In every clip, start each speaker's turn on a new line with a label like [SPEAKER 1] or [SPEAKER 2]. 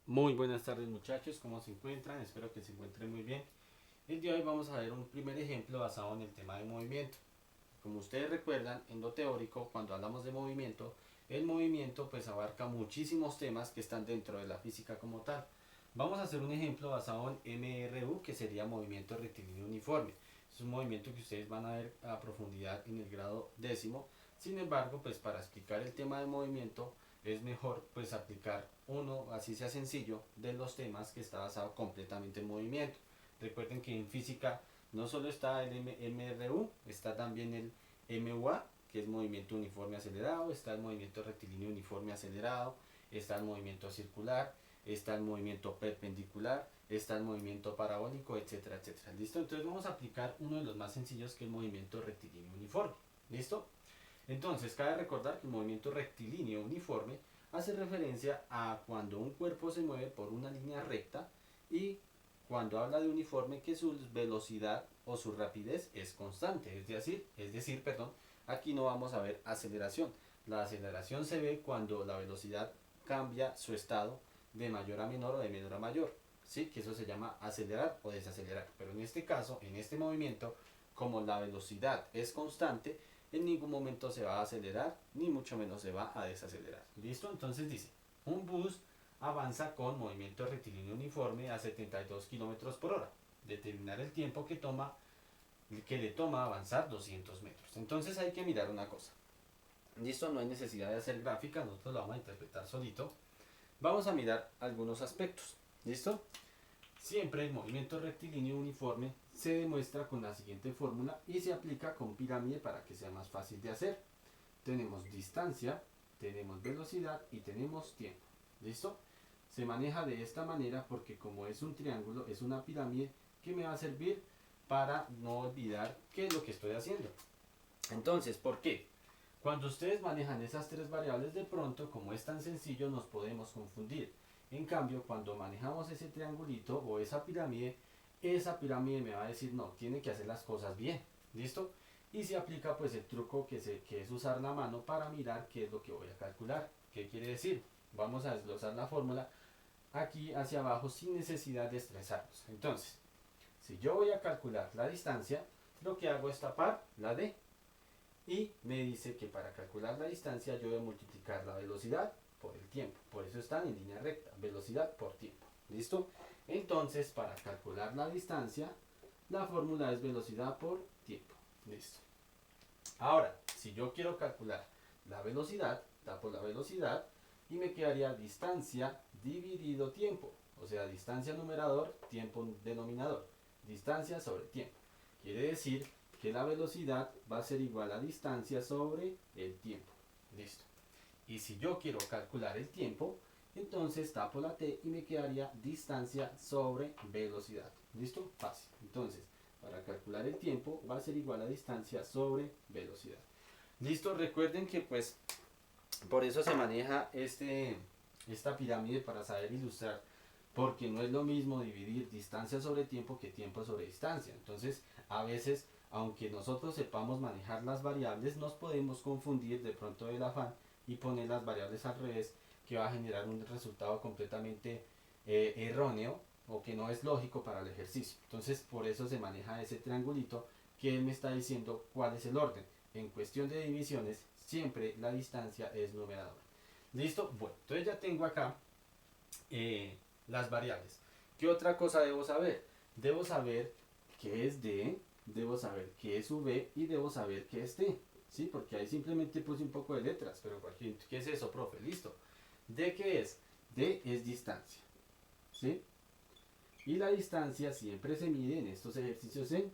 [SPEAKER 1] Muy buenas tardes muchachos, ¿cómo se encuentran? Espero que se encuentren muy bien. El día de hoy vamos a ver un primer ejemplo basado en el tema de movimiento. Como ustedes recuerdan, en lo teórico, cuando hablamos de movimiento, el movimiento pues abarca muchísimos temas que están dentro de la física como tal. Vamos a hacer un ejemplo basado en MRU, que sería movimiento rectilíneo uniforme. Es un movimiento que ustedes van a ver a profundidad en el grado décimo. Sin embargo, pues para explicar el tema de movimiento es mejor pues aplicar uno, así sea sencillo, de los temas que está basado completamente en movimiento. Recuerden que en física no solo está el MRU, está también el MUA, que es movimiento uniforme acelerado, está el movimiento rectilíneo uniforme acelerado, está el movimiento circular, está el movimiento perpendicular, está el movimiento parabólico, etcétera, etcétera. ¿Listo? Entonces vamos a aplicar uno de los más sencillos, que es el movimiento rectilíneo uniforme. ¿Listo? Entonces, cabe recordar que el movimiento rectilíneo uniforme hace referencia a cuando un cuerpo se mueve por una línea recta, y cuando habla de uniforme, que su velocidad o su rapidez es constante. Perdón, aquí no vamos a ver aceleración. La aceleración se ve cuando la velocidad cambia su estado de mayor a menor o de menor a mayor. ¿Sí? Que eso se llama acelerar o desacelerar. Pero en este caso, en este movimiento, como la velocidad es constante, en ningún momento se va a acelerar, ni mucho menos se va a desacelerar. ¿Listo? Entonces dice, un bus avanza con movimiento rectilíneo uniforme a 72 kilómetros por hora. Determinar el tiempo que le toma avanzar 200 metros. Entonces hay que mirar una cosa. Listo, no hay necesidad de hacer gráfica, nosotros lo vamos a interpretar solito. Vamos a mirar algunos aspectos. ¿Listo? Siempre el movimiento rectilíneo uniforme se demuestra con la siguiente fórmula y se aplica con pirámide para que sea más fácil de hacer. Tenemos distancia, tenemos velocidad y tenemos tiempo. ¿Listo? Se maneja de esta manera porque, como es un triángulo, es una pirámide que me va a servir para no olvidar qué es lo que estoy haciendo. Entonces, ¿por qué? Cuando ustedes manejan esas tres variables, de pronto, como es tan sencillo, nos podemos confundir. En cambio, cuando manejamos ese triangulito o esa pirámide me va a decir, no, tiene que hacer las cosas bien. ¿Listo? Y se aplica pues el truco que es usar la mano para mirar qué es lo que voy a calcular. ¿Qué quiere decir? Vamos a desglosar la fórmula aquí hacia abajo sin necesidad de estresarnos. Entonces, si yo voy a calcular la distancia, lo que hago es tapar la D, y me dice que para calcular la distancia yo voy a multiplicar la velocidad por el tiempo. Por eso están en línea recta, velocidad por tiempo. ¿Listo? Entonces, para calcular la distancia, la fórmula es velocidad por tiempo. Listo. Ahora, si yo quiero calcular la velocidad, tapo la velocidad y me quedaría distancia dividido tiempo. O sea, distancia numerador, tiempo denominador. Distancia sobre tiempo. Quiere decir que la velocidad va a ser igual a distancia sobre el tiempo. Listo. Y si yo quiero calcular el tiempo, entonces tapo la T y me quedaría distancia sobre velocidad. ¿Listo? Fácil. Entonces, para calcular el tiempo va a ser igual a distancia sobre velocidad. ¿Listo? Recuerden que pues por eso se maneja esta pirámide, para saber ilustrar, porque no es lo mismo dividir distancia sobre tiempo que tiempo sobre distancia. Entonces, a veces, aunque nosotros sepamos manejar las variables, nos podemos confundir de pronto del afán y poner las variables al revés, que va a generar un resultado completamente erróneo o que no es lógico para el ejercicio. Entonces, por eso se maneja ese triangulito, que él me está diciendo cuál es el orden. En cuestión de divisiones, siempre la distancia es numeradora. ¿Listo? Bueno, entonces ya tengo acá las variables. ¿Qué otra cosa debo saber? Debo saber qué es D, debo saber qué es V y debo saber qué es T. ¿Sí? Porque ahí simplemente puse un poco de letras, pero ¿qué es eso, profe? Listo. ¿D qué es? D es distancia. ¿Sí? Y la distancia siempre se mide en estos ejercicios en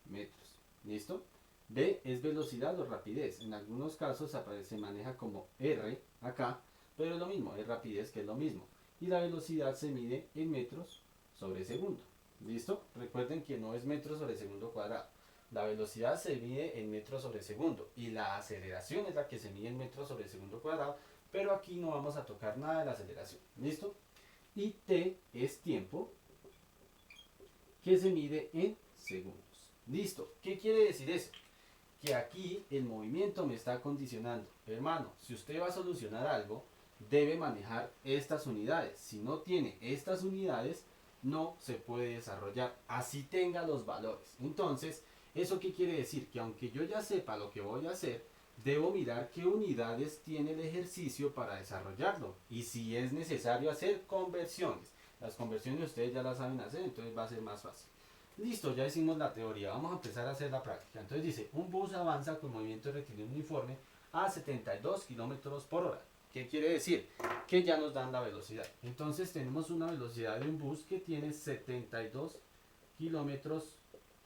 [SPEAKER 1] metros. ¿Listo? V es velocidad o rapidez. En algunos casos se maneja como R acá, pero es lo mismo, es rapidez, que es lo mismo. Y la velocidad se mide en metros sobre segundo. ¿Listo? Recuerden que no es metros sobre segundo cuadrado. La velocidad se mide en metros sobre segundo y la aceleración es la que se mide en metros sobre segundo cuadrado, pero aquí no vamos a tocar nada de la aceleración. ¿Listo? Y T es tiempo, que se mide en segundos. Listo. ¿Qué quiere decir eso? Que aquí el movimiento me está condicionando. Hermano, si usted va a solucionar algo, debe manejar estas unidades. Si no tiene estas unidades, no se puede desarrollar, así tenga los valores. Entonces, ¿eso qué quiere decir? Que aunque yo ya sepa lo que voy a hacer, debo mirar qué unidades tiene el ejercicio para desarrollarlo. Y si es necesario hacer conversiones. Las conversiones ustedes ya las saben hacer, entonces va a ser más fácil. Listo, ya hicimos la teoría, vamos a empezar a hacer la práctica. Entonces dice, un bus avanza con movimiento rectilíneo uniforme a 72 kilómetros por hora. ¿Qué quiere decir? Que ya nos dan la velocidad. Entonces tenemos una velocidad de un bus que tiene 72 kilómetros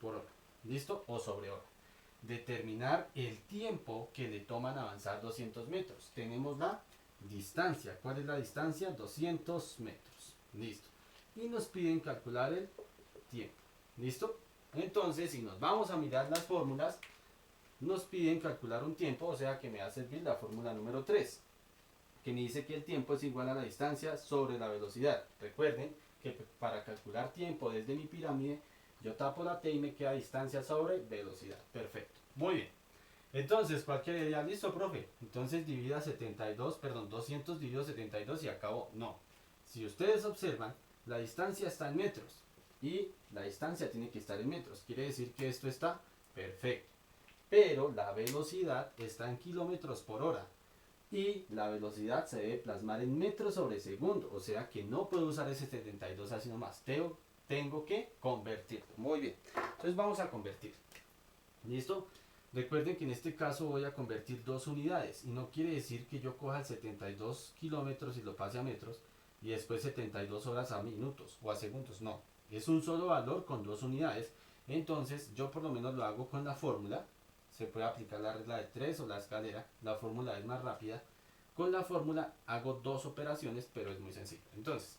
[SPEAKER 1] por hora. ¿Listo? O sobre hora. Determinar el tiempo que le toman avanzar 200 metros. Tenemos la distancia. ¿Cuál es la distancia? 200 metros. Listo. Y nos piden calcular el tiempo. ¿Listo? Entonces, si nos vamos a mirar las fórmulas, nos piden calcular un tiempo, o sea que me va a servir la fórmula número 3, que me dice que el tiempo es igual a la distancia sobre la velocidad. Recuerden que para calcular tiempo desde mi pirámide, yo tapo la T y me queda distancia sobre velocidad. Perfecto. Muy bien. Entonces, cualquier idea, listo, profe. Entonces divida 200 dividido 72 y acabó. No. Si ustedes observan, la distancia está en metros. Y la distancia tiene que estar en metros. Quiere decir que esto está perfecto. Pero la velocidad está en kilómetros por hora. Y la velocidad se debe plasmar en metros sobre segundo. O sea que no puedo usar ese 72 así nomás. Tengo que convertirlo. Muy bien. Entonces vamos a convertir. ¿Listo? Recuerden que en este caso voy a convertir dos unidades. Y no quiere decir que yo coja el 72 kilómetros y lo pase a metros. Y después 72 horas a minutos o a segundos. No. Es un solo valor con dos unidades. Entonces yo por lo menos lo hago con la fórmula. Se puede aplicar la regla de 3 o la escalera. La fórmula es más rápida. Con la fórmula hago dos operaciones, pero es muy sencillo. Entonces,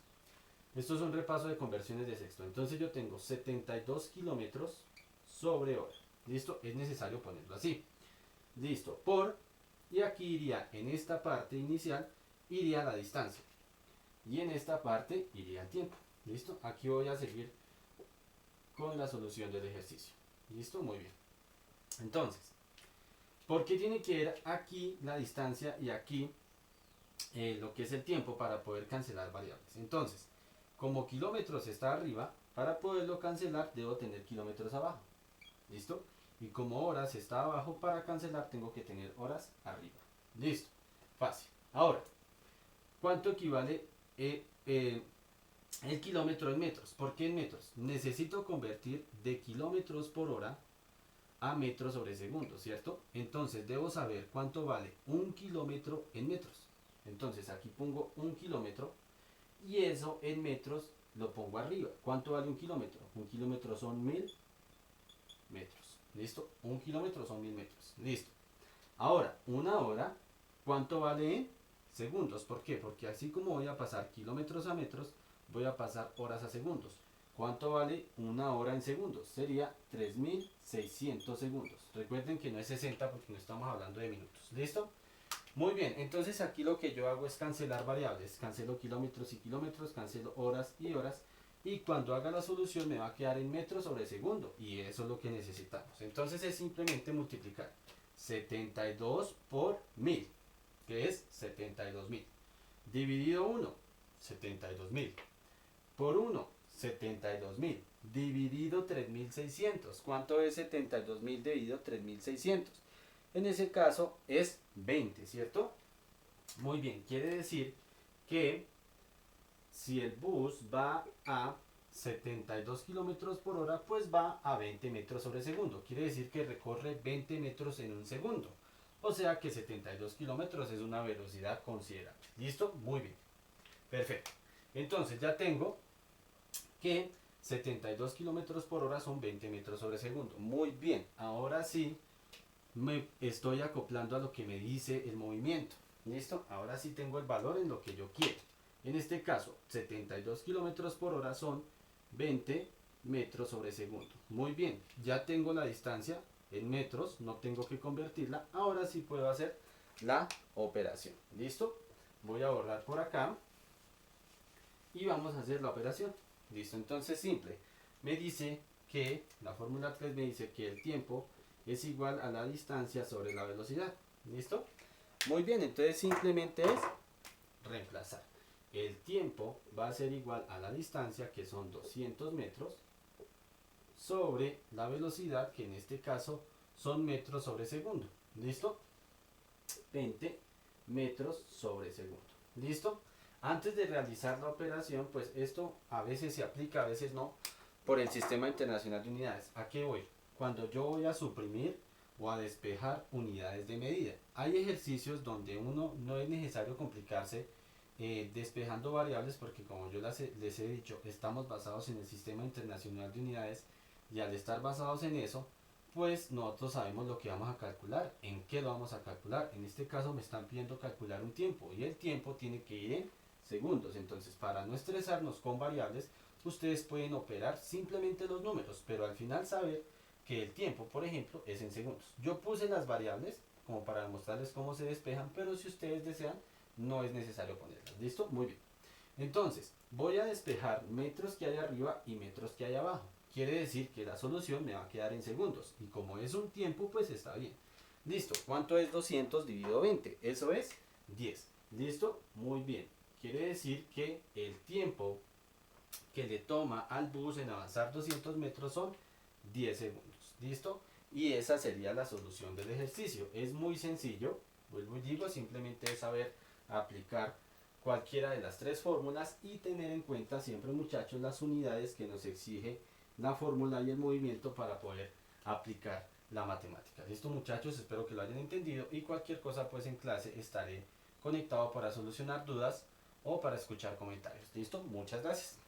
[SPEAKER 1] esto es un repaso de conversiones de sexto. Entonces yo tengo 72 kilómetros sobre hora. ¿Listo? Es necesario ponerlo así. Listo. Por, y aquí iría en esta parte inicial, iría la distancia. Y en esta parte iría el tiempo. ¿Listo? Aquí voy a seguir con la solución del ejercicio. ¿Listo? Muy bien. Entonces, ¿por qué tiene que ir aquí la distancia y aquí lo que es el tiempo para poder cancelar variables? Entonces, como kilómetros está arriba, para poderlo cancelar debo tener kilómetros abajo. ¿Listo? Y como horas está abajo, para cancelar tengo que tener horas arriba. ¿Listo? Fácil. Ahora, ¿cuánto equivale el kilómetro en metros? ¿Por qué en metros? Necesito convertir de kilómetros por hora a metros sobre segundo, ¿cierto? Entonces debo saber cuánto vale un kilómetro en metros. Entonces aquí pongo un kilómetro y eso en metros lo pongo arriba. ¿Cuánto vale un kilómetro? Un kilómetro son 1000 metros. ¿Listo? Un kilómetro son 1000 metros. Listo. Ahora, una hora, ¿cuánto vale en segundos? ¿Por qué? Porque así como voy a pasar kilómetros a metros, voy a pasar horas a segundos. ¿Cuánto vale una hora en segundos? Sería 3600 segundos. Recuerden que no es 60 porque no estamos hablando de minutos. ¿Listo? Muy bien, entonces aquí lo que yo hago es cancelar variables. Cancelo kilómetros y kilómetros, cancelo horas y horas. Y cuando haga la solución me va a quedar en metros sobre segundo. Y eso es lo que necesitamos. Entonces es simplemente multiplicar 72 por 1000, que es 72.000. Dividido 1, 72.000. Por 1, 72.000. Dividido 3600. ¿Cuánto es 72.000 dividido 3600? En ese caso es 20, ¿cierto? Muy bien, quiere decir que si el bus va a 72 kilómetros por hora, pues va a 20 metros sobre segundo. Quiere decir que recorre 20 metros en un segundo. O sea que 72 kilómetros es una velocidad considerable. ¿Listo? Muy bien. Perfecto. Entonces ya tengo que 72 kilómetros por hora son 20 metros sobre segundo. Muy bien. Ahora sí me estoy acoplando a lo que me dice el movimiento. ¿Listo? Ahora sí tengo el valor en lo que yo quiero. En este caso, 72 kilómetros por hora son 20 metros sobre segundo. Muy bien, ya tengo la distancia en metros, no tengo que convertirla. Ahora sí puedo hacer la operación. ¿Listo? Voy a borrar por acá y vamos a hacer la operación. ¿Listo? Entonces simple. Me dice que, la fórmula 3 me dice que el tiempo es igual a la distancia sobre la velocidad. ¿Listo? Muy bien, entonces simplemente es reemplazar. El tiempo va a ser igual a la distancia, que son 200 metros, sobre la velocidad, que en este caso son metros sobre segundo. ¿Listo? 20 metros sobre segundo. ¿Listo? Antes de realizar la operación, pues esto a veces se aplica, a veces no, por el Sistema Internacional de Unidades. ¿A qué voy? Cuando yo voy a suprimir o a despejar unidades de medida. Hay ejercicios donde uno no es necesario complicarse despejando variables, porque como yo les he dicho, estamos basados en el Sistema Internacional de Unidades, y al estar basados en eso, pues nosotros sabemos lo que vamos a calcular, en qué lo vamos a calcular. En este caso me están pidiendo calcular un tiempo, y el tiempo tiene que ir en segundos. Entonces, para no estresarnos con variables, ustedes pueden operar simplemente los números, pero al final saber que el tiempo, por ejemplo, es en segundos. Yo puse las variables como para demostrarles cómo se despejan, pero si ustedes desean, no es necesario ponerlas. ¿Listo? Muy bien. Entonces, voy a despejar metros que hay arriba y metros que hay abajo. Quiere decir que la solución me va a quedar en segundos. Y como es un tiempo, pues está bien. Listo. ¿Cuánto es 200 dividido 20? Eso es 10. ¿Listo? Muy bien. Quiere decir que el tiempo que le toma al bus en avanzar 200 metros son 10 segundos. ¿Listo? Y esa sería la solución del ejercicio. Es muy sencillo. Vuelvo y digo, simplemente es saber aplicar cualquiera de las tres fórmulas y tener en cuenta siempre, muchachos, las unidades que nos exige la fórmula y el movimiento para poder aplicar la matemática. Listo, muchachos, espero que lo hayan entendido, y cualquier cosa pues en clase estaré conectado para solucionar dudas o para escuchar comentarios. Listo, muchas gracias.